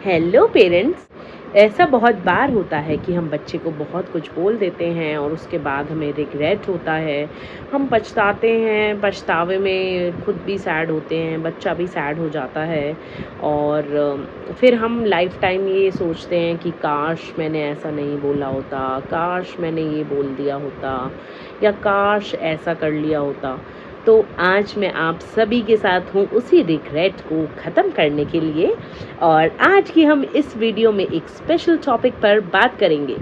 Hello parents. ऐसा बहुत बार होता है कि हम बच्चे को बहुत कुछ बोल देते हैं और उसके बाद हमें रिग्रेट होता है। हम पछताते हैं, पछतावे में खुद भी सैड होते हैं, बच्चा भी सैड हो जाता है। और फिर हम लाइफ टाइम ये सोचते हैं कि काश मैंने ऐसा नहीं बोला होता, काश मैंने ये बोल दिया होता, या काश ऐसा कर लिया होता। तो आज मैं आप सभी के साथ हूँ उसी रिग्रेट को ख़त्म करने के लिए। और आज की हम इस वीडियो में एक स्पेशल टॉपिक पर बात करेंगे।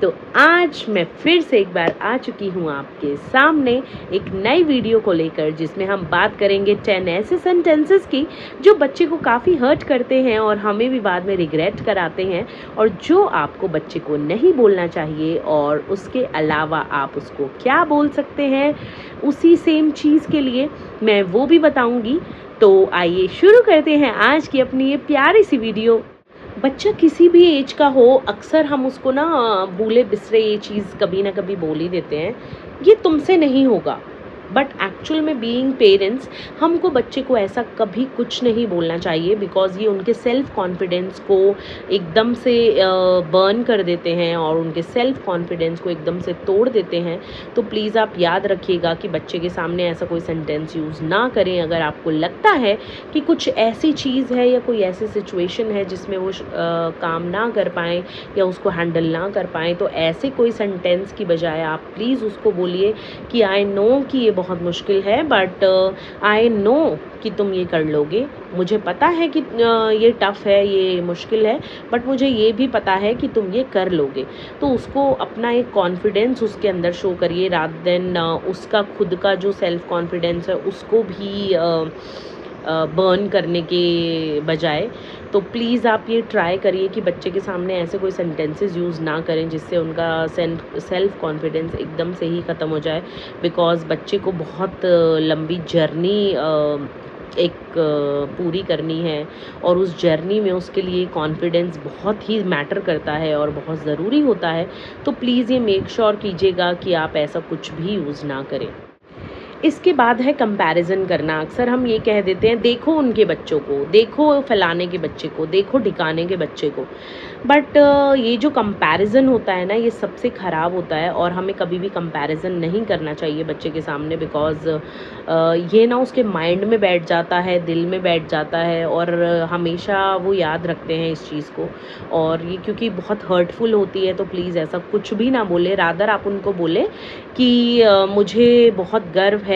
तो आज मैं फिर से एक बार आ चुकी हूँ आपके सामने एक नई वीडियो को लेकर, जिसमें हम बात करेंगे 10 ऐसे सेंटेंसेस की जो बच्चे को काफ़ी हर्ट करते हैं और हमें भी बाद में रिग्रेट कराते हैं, और जो आपको बच्चे को नहीं बोलना चाहिए और उसके अलावा आप उसको क्या बोल सकते हैं उसी सेम चीज़ के लिए मैं वो भी बताऊँगी। तो आइए शुरू करते हैं आज की अपनी ये प्यारी सी वीडियो। बच्चा किसी भी एज का हो, अक्सर हम उसको ना भूले बिसरे ये चीज़ कभी ना कभी बोल ही देते हैं, ये तुमसे नहीं होगा। बट एक्चुअल में बीइंग पेरेंट्स हमको बच्चे को ऐसा कभी कुछ नहीं बोलना चाहिए, बिकॉज़ ये उनके सेल्फ कॉन्फिडेंस को एकदम से बर्न कर देते हैं और उनके सेल्फ कॉन्फिडेंस को एकदम से तोड़ देते हैं। तो प्लीज़ आप याद रखिएगा कि बच्चे के सामने ऐसा कोई सेंटेंस यूज़ ना करें। अगर आपको लगता है कि कुछ ऐसी चीज़ है या कोई ऐसी सिचुएशन है जिसमें वो काम ना कर पाएँ या उसको हैंडल ना कर पाएँ, तो ऐसे कोई सेंटेंस की बजाय आप प्लीज़ उसको बोलिए कि आई नो कि ये बहुत मुश्किल है, बट आई नो कि तुम ये कर लोगे। मुझे पता है कि ये टफ़ है, ये मुश्किल है, बट मुझे ये भी पता है कि तुम ये कर लोगे। तो उसको अपना एक कॉन्फिडेंस उसके अंदर शो करिए, रादर देन उसका खुद का जो सेल्फ कॉन्फिडेंस है उसको भी बर्न करने के बजाय। तो प्लीज़ आप ये ट्राई करिए कि बच्चे के सामने ऐसे कोई सेंटेंसेस यूज़ ना करें जिससे उनका सेल्फ कॉन्फिडेंस एकदम से ही ख़त्म हो जाए। बिकॉज़ बच्चे को बहुत लंबी जर्नी पूरी करनी है, और उस जर्नी में उसके लिए कॉन्फिडेंस बहुत ही मैटर करता है और बहुत ज़रूरी होता है। तो प्लीज़ ये मेक श्योर कीजिएगा कि आप ऐसा कुछ भी यूज़ ना करें। इसके बाद है कंपैरिज़न करना। अक्सर हम ये कह देते हैं, देखो उनके बच्चों को, देखो फलाने के बच्चे को, देखो ढिकाने के बच्चे को। बट ये जो कंपैरिज़न होता है ना, ये सबसे ख़राब होता है और हमें कभी भी कंपैरिज़न नहीं करना चाहिए बच्चे के सामने। बिकॉज़ ये ना उसके माइंड में बैठ जाता है, दिल में बैठ जाता है, और हमेशा वो याद रखते हैं इस चीज़ को। और ये क्योंकि बहुत हर्टफुल होती है, तो प्लीज़ ऐसा कुछ भी ना बोले। रादर आप उनको बोले कि मुझे बहुत गर्व है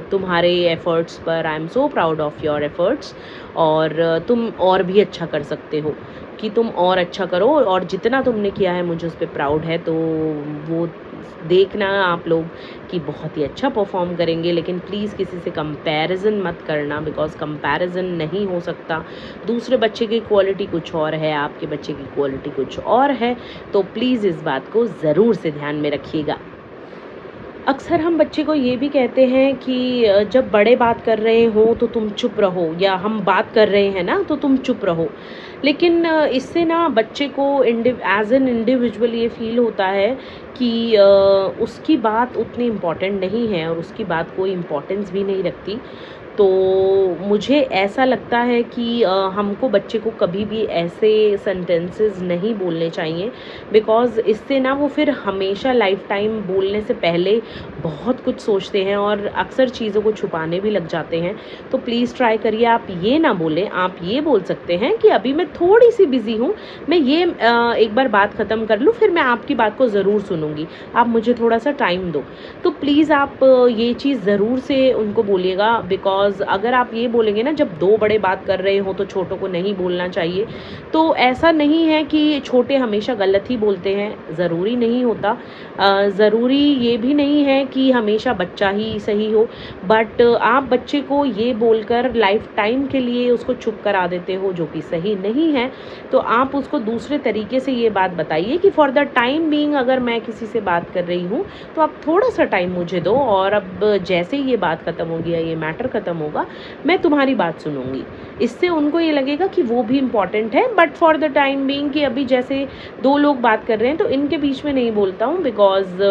तुम्हारे एफ़र्ट्स पर, I am so proud of your efforts, और तुम और भी अच्छा कर सकते हो, कि तुम और अच्छा करो, और जितना तुमने किया है मुझे उस पे प्राउड है। तो वो देखना आप लोग कि बहुत ही अच्छा परफ़ॉर्म करेंगे। लेकिन प्लीज़ किसी से कंपैरिज़न मत करना, बिकॉज़ कंपैरिज़न नहीं हो सकता। दूसरे बच्चे की क्वालिटी कुछ और है, आपके बच्चे की क्वालिटी कुछ और है। तो प्लीज़ इस बात को ज़रूर से ध्यान में रखिएगा। अक्सर हम बच्चे को ये भी कहते हैं कि जब बड़े बात कर रहे हों तो तुम चुप रहो, या हम बात कर रहे हैं ना तो तुम चुप रहो। लेकिन इससे ना बच्चे को एज एन इंडिविजुअल ये फ़ील होता है कि उसकी बात उतनी इम्पॉर्टेंट नहीं है और उसकी बात कोई इम्पोर्टेंस भी नहीं रखती। तो मुझे ऐसा लगता है कि हमको बच्चे को कभी भी ऐसे सेंटेंसेस नहीं बोलने चाहिए, बिकॉज़ इससे ना वो फिर हमेशा लाइफ टाइम बोलने से पहले बहुत कुछ सोचते हैं और अक्सर चीज़ों को छुपाने भी लग जाते हैं। तो प्लीज़ ट्राई करिए आप ये ना बोलें, आप ये बोल सकते हैं कि अभी मैं थोड़ी-सी बिज़ी हूँ, मैं ये एक बार बात ख़त्म कर लूँ, फिर मैं आपकी बात को ज़रूर सुनूँगी, आप मुझे थोड़ा-सा टाइम दो। तो प्लीज़ आप ये चीज़ ज़रूर से उनको बोलिएगा, बिकॉज़ अगर आप ये बोलेंगे ना, जब 2 बड़े बात कर रहे हों तो छोटों को नहीं बोलना चाहिए, तो ऐसा नहीं है कि छोटे हमेशा गलत ही बोलते हैं, ज़रूरी नहीं होता। ज़रूरी ये भी नहीं है कि हमेशा बच्चा ही सही हो, बट आप बच्चे को ये बोलकर लाइफ टाइम के लिए उसको चुप करा देते हो, जो कि सही नहीं है। तो आप उसको दूसरे तरीके से ये बात बताइए कि फॉर द टाइम बीइंग अगर मैं किसी से बात कर रही हूँ तो आप थोड़ा-सा टाइम मुझे दो, और अब जैसे ही ये बात ख़त्म होगी या ये मैटर ख़त्म होगा, मैं तुम्हारी बात सुनूँगी। इससे उनको ये लगेगा कि वो भी इम्पॉर्टेंट है, but for the time being कि अभी जैसे 2 लोग बात कर रहे हैं तो इनके बीच में नहीं बोलता हूँ, बिकॉज़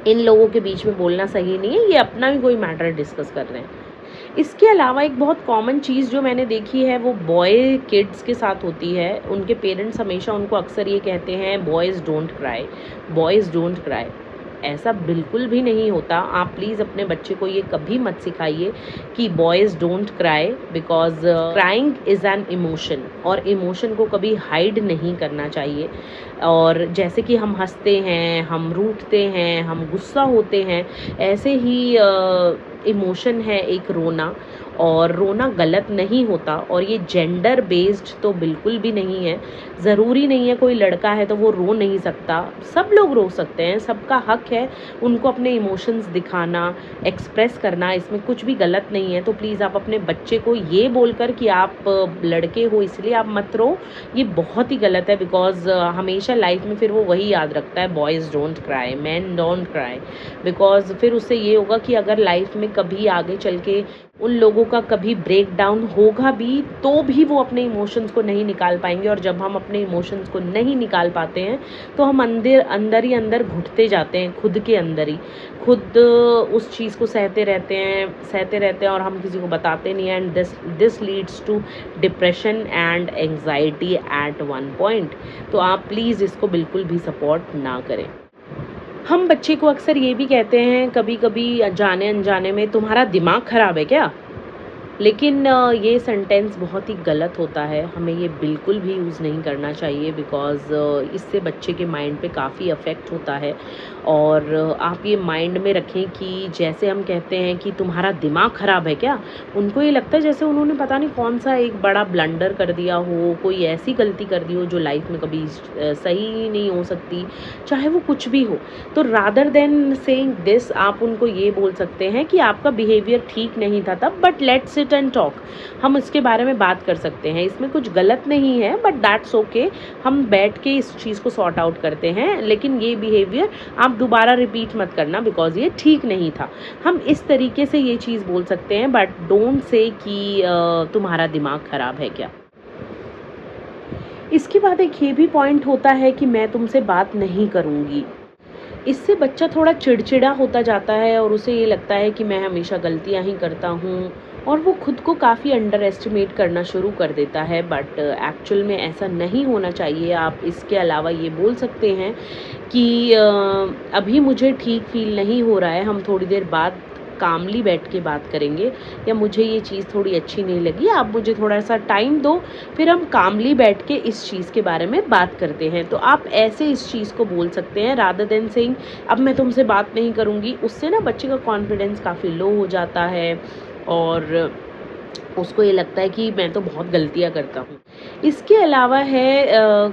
इन लोगों के बीच में बोलना सही नहीं है, ये अपना भी कोई मैटर डिस्कस कर रहे हैं। इसके अलावा एक बहुत कॉमन चीज़ जो मैंने देखी है वो बॉय किड्स के साथ होती है। उनके पेरेंट्स हमेशा उनको अक्सर ये कहते हैं boys don't cry, boys don't cry. ऐसा बिल्कुल भी नहीं होता। आप प्लीज़ अपने बच्चे को ये कभी मत सिखाइए कि boys don't cry, because crying is an emotion और इमोशन को कभी हाइड नहीं करना चाहिए। और जैसे कि हम हँसते हैं, हम रूठते हैं, हम गुस्सा होते हैं, ऐसे ही इमोशन है एक रोना, और रोना गलत नहीं होता और ये जेंडर बेस्ड तो बिल्कुल भी नहीं है। ज़रूरी नहीं है कोई लड़का है तो वो रो नहीं सकता, सब लोग रो सकते हैं, सबका हक है उनको अपने इमोशंस दिखाना, एक्सप्रेस करना, इसमें कुछ भी गलत नहीं है। तो प्लीज़ आप अपने बच्चे को ये बोलकर कि आप लड़के हो इसलिए आप मत रो, ये बहुत ही गलत है। बिकॉज़ हमेशा लाइफ में फिर वो वही याद रखता है boys don't cry, man don't cry. Because फिर उससे ये होगा कि अगर लाइफ में कभी आगे चल के उन लोगों का कभी ब्रेक डाउन होगा भी तो भी वो अपने इमोशंस को नहीं निकाल पाएंगे, और जब हम अपने इमोशंस को नहीं निकाल पाते हैं तो हम अंदर ही अंदर घुटते जाते हैं, खुद के अंदर ही खुद उस चीज़ को सहते रहते हैं और हम किसी को बताते नहीं हैं, and this leads to depression and anxiety at one point. तो आप प्लीज़ इसको बिल्कुल भी सपोर्ट ना करें। हम बच्चे को अक्सर ये भी कहते हैं कभी कभी जाने अनजाने में, तुम्हारा दिमाग ख़राब है क्या? लेकिन ये सेंटेंस बहुत ही गलत होता है, हमें ये बिल्कुल भी यूज़ नहीं करना चाहिए। बिकॉज़ इससे बच्चे के माइंड पे काफ़ी अफ़ेक्ट होता है। और आप ये माइंड में रखें कि जैसे हम कहते हैं कि तुम्हारा दिमाग ख़राब है क्या, उनको ये लगता है जैसे उन्होंने पता नहीं कौन सा एक बड़ा ब्लंडर कर दिया हो, कोई ऐसी गलती कर दी हो जो लाइफ में कभी सही ही नहीं हो सकती, चाहे वो कुछ भी हो। तो रादर देन सेइंग दिस, आप उनको ये बोल सकते हैं कि आपका बिहेवियर ठीक नहीं था तब, but let's sit and talk, हम इसके बारे में बात कर सकते हैं, इसमें कुछ गलत नहीं है, बट दैट्स ओके, हम बैठ के इस चीज़ को सॉर्ट आउट करते हैं। लेकिन ये बिहेवियर आप दोबारा रिपीट मत करना, बिकॉज ये ठीक नहीं था। हम इस तरीके से ये चीज़ बोल सकते हैं, बट डोंट से कि तुम्हारा दिमाग ख़राब है क्या। इसके बाद एक ये भी पॉइंट होता है कि मैं तुमसे बात नहीं करूँगी। इससे बच्चा थोड़ा चिड़चिड़ा होता जाता है और उसे ये लगता है कि मैं हमेशा गलतियाँ ही करता हूँ, और वो खुद को काफ़ी अंडर एस्टिमेट करना शुरू कर देता है। बट एक्चुअल में ऐसा नहीं होना चाहिए। आप इसके अलावा ये बोल सकते हैं कि अभी मुझे ठीक फ़ील नहीं हो रहा है, हम थोड़ी देर बाद कामली बैठ के बात करेंगे, या मुझे ये चीज़ थोड़ी अच्छी नहीं लगी, आप मुझे थोड़ा सा टाइम दो, फिर हम कामली बैठ के इस चीज़ के बारे में बात करते हैं। तो आप ऐसे इस चीज़ को बोल सकते हैं रादर देन सेइंग अब मैं तुमसे बात नहीं करूँगी। उससे ना बच्चे का कॉन्फिडेंस काफ़ी लो हो जाता है और उसको ये लगता है कि मैं तो बहुत गलतियाँ करता हूँ। इसके अलावा है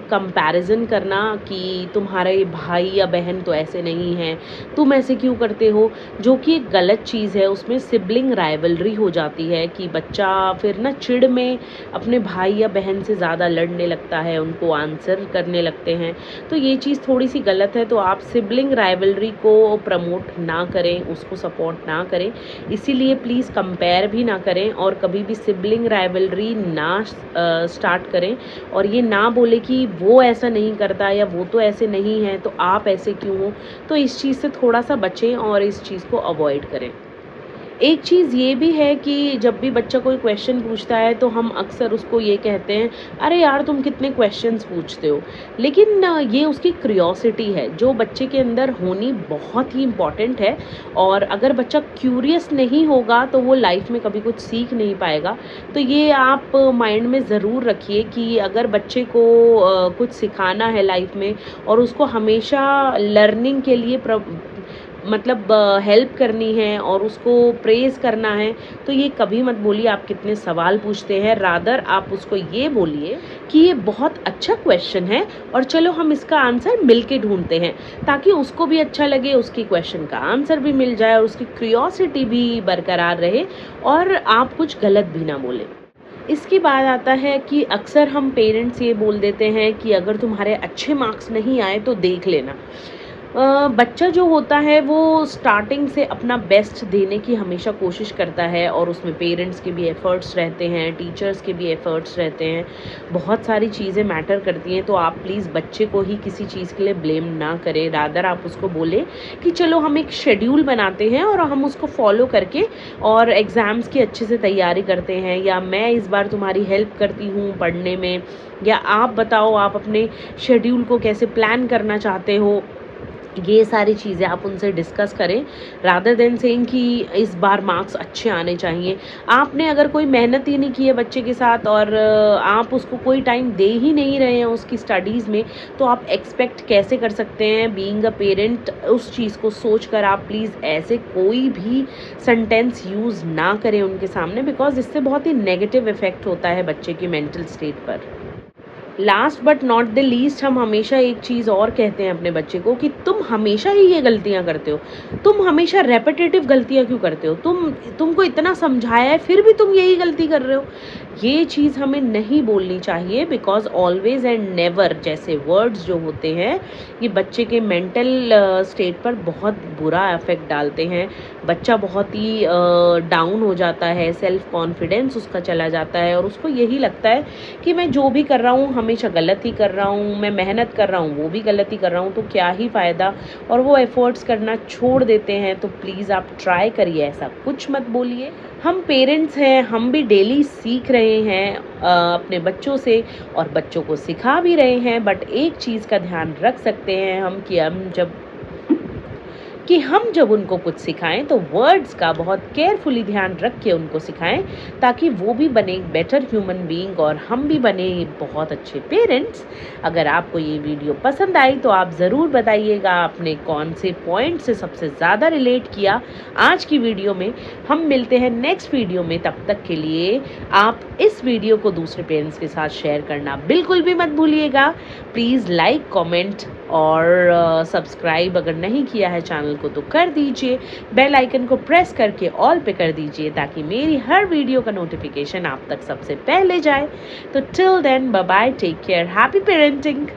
कंपैरिज़न करना कि तुम्हारे भाई या बहन तो ऐसे नहीं हैं, तुम ऐसे क्यों करते हो, जो कि एक गलत चीज़ है। उसमें सिबलिंग राइवलरी हो जाती है कि बच्चा फिर ना चिढ़ में अपने भाई या बहन से ज़्यादा लड़ने लगता है, उनको आंसर करने लगते हैं। तो ये चीज़ थोड़ी सी गलत है। तो आप सिबलिंग राइवलरी को प्रमोट ना करें, उसको सपोर्ट ना करें। इसीलिए प्लीज़ कंपेयर भी ना करें और कभी भी सिबलिंग राइवलरी ना स्टार्ट करें, और ये ना बोले कि वो ऐसा नहीं करता या वो तो ऐसे नहीं है तो आप ऐसे क्यों हो। तो इस चीज़ से थोड़ा सा बचें और इस चीज़ को अवॉइड करें। एक चीज़ ये भी है कि जब भी बच्चा कोई क्वेश्चन पूछता है तो हम अक्सर उसको ये कहते हैं, अरे यार तुम कितने क्वेश्चंस पूछते हो। लेकिन ये उसकी क्यूरियोसिटी है जो बच्चे के अंदर होनी बहुत ही इम्पॉर्टेंट है। और अगर बच्चा क्यूरियस नहीं होगा तो वो लाइफ में कभी कुछ सीख नहीं पाएगा। तो ये आप माइंड में ज़रूर रखिए कि अगर बच्चे को कुछ सिखाना है लाइफ में और उसको हमेशा लर्निंग के लिए मतलब हेल्प करनी है और उसको प्रेज़ करना है, तो ये कभी मत बोलिए आप कितने सवाल पूछते हैं। रादर आप उसको ये बोलिए कि ये बहुत अच्छा क्वेश्चन है और चलो हम इसका आंसर मिलके ढूंढते हैं, ताकि उसको भी अच्छा लगे, उसकी क्वेश्चन का आंसर भी मिल जाए और उसकी क्यूरियोसिटी भी बरकरार रहे और आप कुछ गलत भी ना बोलें। इसके बाद आता है कि अक्सर हम पेरेंट्स ये बोल देते हैं कि अगर तुम्हारे अच्छे मार्क्स नहीं आए तो देख लेना। बच्चा जो होता है वो स्टार्टिंग से अपना बेस्ट देने की हमेशा कोशिश करता है और उसमें पेरेंट्स के भी एफ़र्ट्स रहते हैं, टीचर्स के भी एफ़र्ट्स रहते हैं, बहुत सारी चीज़ें मैटर करती हैं। तो आप प्लीज़ बच्चे को ही किसी चीज़ के लिए ब्लेम ना करें, रादर आप उसको बोलें कि चलो हम एक शेड्यूल बनाते हैं और हम उसको फॉलो करके और एग्ज़ाम्स की अच्छे से तैयारी करते हैं, या मैं इस बार तुम्हारी हेल्प करती हूँ पढ़ने में, या आप बताओ आप अपने शेड्यूल को कैसे प्लान करना चाहते हो। ये सारी चीज़ें आप उनसे डिस्कस करें, रादर देन सेइंग कि इस बार मार्क्स अच्छे आने चाहिए। आपने अगर कोई मेहनत ही नहीं की है बच्चे के साथ और आप उसको कोई टाइम दे ही नहीं रहे हैं उसकी स्टडीज़ में, तो आप एक्सपेक्ट कैसे कर सकते हैं? बीइंग अ पेरेंट उस चीज़ को सोच कर आप प्लीज़ ऐसे कोई भी सेंटेंस यूज़ ना करें उनके सामने, बिकॉज़ इससे बहुत ही नेगेटिव इफ़ेक्ट होता है बच्चे की मेंटल स्टेट पर। Last but not the least, हम हमेशा एक चीज़ और कहते हैं अपने बच्चे को कि तुम हमेशा ही ये गलतियाँ करते हो, तुम हमेशा रेपिटेटिव गलतियाँ क्यों करते हो, तुमको इतना समझाया है फिर भी तुम यही गलती कर रहे हो। ये चीज़ हमें नहीं बोलनी चाहिए, बिकॉज ऑलवेज एंड नेवर जैसे वर्ड्स जो होते हैं ये बच्चे के मेंटल स्टेट पर बहुत बुरा इफेक्ट डालते हैं। बच्चा बहुत ही डाउन हो जाता है, सेल्फ कॉन्फिडेंस उसका चला जाता है और उसको यही लगता है कि मैं जो भी कर रहा हूँ हमेशा गलत ही कर रहा हूँ, मैं मेहनत कर रहा हूँ वो भी गलत ही कर रहा हूँ, तो क्या ही फ़ायदा, और वो एफ़र्ट्स करना छोड़ देते हैं। तो प्लीज़ आप ट्राई करिए, ऐसा कुछ मत बोलिए। हम पेरेंट्स हैं, हम भी डेली सीख रहे हैं अपने बच्चों से और बच्चों को सिखा भी रहे हैं, बट एक चीज़ का ध्यान रख सकते हैं हम कि हम जब उनको कुछ सिखाएं तो वर्ड्स का बहुत केयरफुली ध्यान रख के उनको सिखाएं, ताकि वो भी बने बेटर ह्यूमन बीइंग और हम भी बने बहुत अच्छे पेरेंट्स। अगर आपको ये वीडियो पसंद आई तो आप ज़रूर बताइएगा आपने कौन से पॉइंट से सबसे ज़्यादा रिलेट किया आज की वीडियो में। हम मिलते हैं नेक्स्ट वीडियो में, तब तक के लिए आप इस वीडियो को दूसरे पेरेंट्स के साथ शेयर करना बिल्कुल भी मत भूलिएगा। प्लीज़ लाइक, कमेंट और सब्सक्राइब अगर नहीं किया है चैनल को तो कर दीजिए। बेल आइकन को प्रेस करके ऑल पे कर दीजिए ताकि मेरी हर वीडियो का नोटिफिकेशन आप तक सबसे पहले जाए। तो till then bye bye, take care, happy parenting.